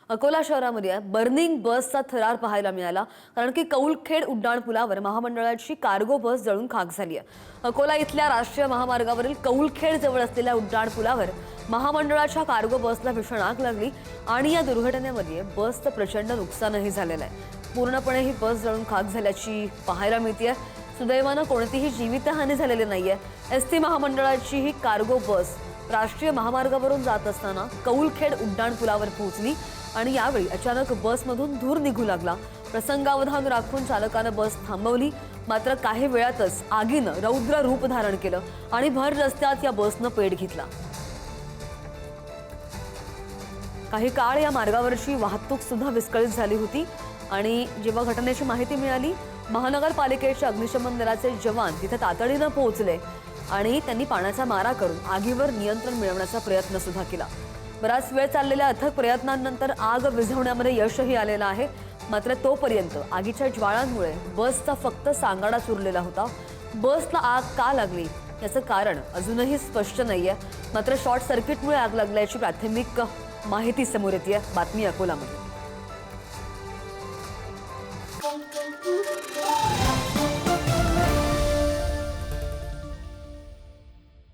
अकोला शहरामध्ये बर्निंग बसचा थरार पाहायला मिळाला, कारण की कौलखेड उड्डाणपुलावर महामंडळाची कार्गो बस जळून खाक झाली आहे। अकोला इथल्या राष्ट्रीय महामार्गावरील कौलखेड जवळ असलेल्या उड्डाणपुलावर महामंडळाच्या कार्गो बसला भीषण आग लागली आणि या दुर्घटनेमध्ये बसचं प्रचंड नुकसानही झालेलं आहे। पूर्णपणे ही बस जळून खाक झाल्याची पाहायला मिळते। सुदैवानं कोणतीही जीवितहानी झालेली नाहीये। एसटी महामंडळाची ही कार्गो बस राष्ट्रीय महामार्गावरून जात असताना कौलखेड उड्डाणपुलावर पोहोचली आणि यावेळी अचानक बसमधून धूर निघू लागला। प्रसंगावधान राखून चालकाने बस थांबवली, मात्र काही वेळातच आगीनं रौद्र रूप धारण केलं आणि भर रस्त्यात या बसनं पेट घेतला। काही काळ या मार्गावरची वाहतूक सुद्धा विस्कळीत झाली होती आणि जेव्हा घटनेची माहिती मिळाली, महानगरपालिकेचे अग्निशमन दलाचे जवान तिथे तातडीनं पोहोचले आणि त्यांनी पाण्याचा मारा करून आगीवर नियंत्रण मिळवण्याचा प्रयत्न सुद्धा केला। बराच वेळ चाललेल्या अथक प्रयत्नांनंतर आग विझवण्यामध्ये यशही आलेलं आहे। मात्र तोपर्यंत आगीच्या ज्वाळांमुळे बसचा फक्त सांगाडाच उरलेला होता। बसला आग का लागली याचं कारण अजूनही स्पष्ट नाहीये। मात्र शॉर्ट सर्किटमुळे आग लागल्याची प्राथमिक माहिती समोर येते। बातमी अकोलामध्ये।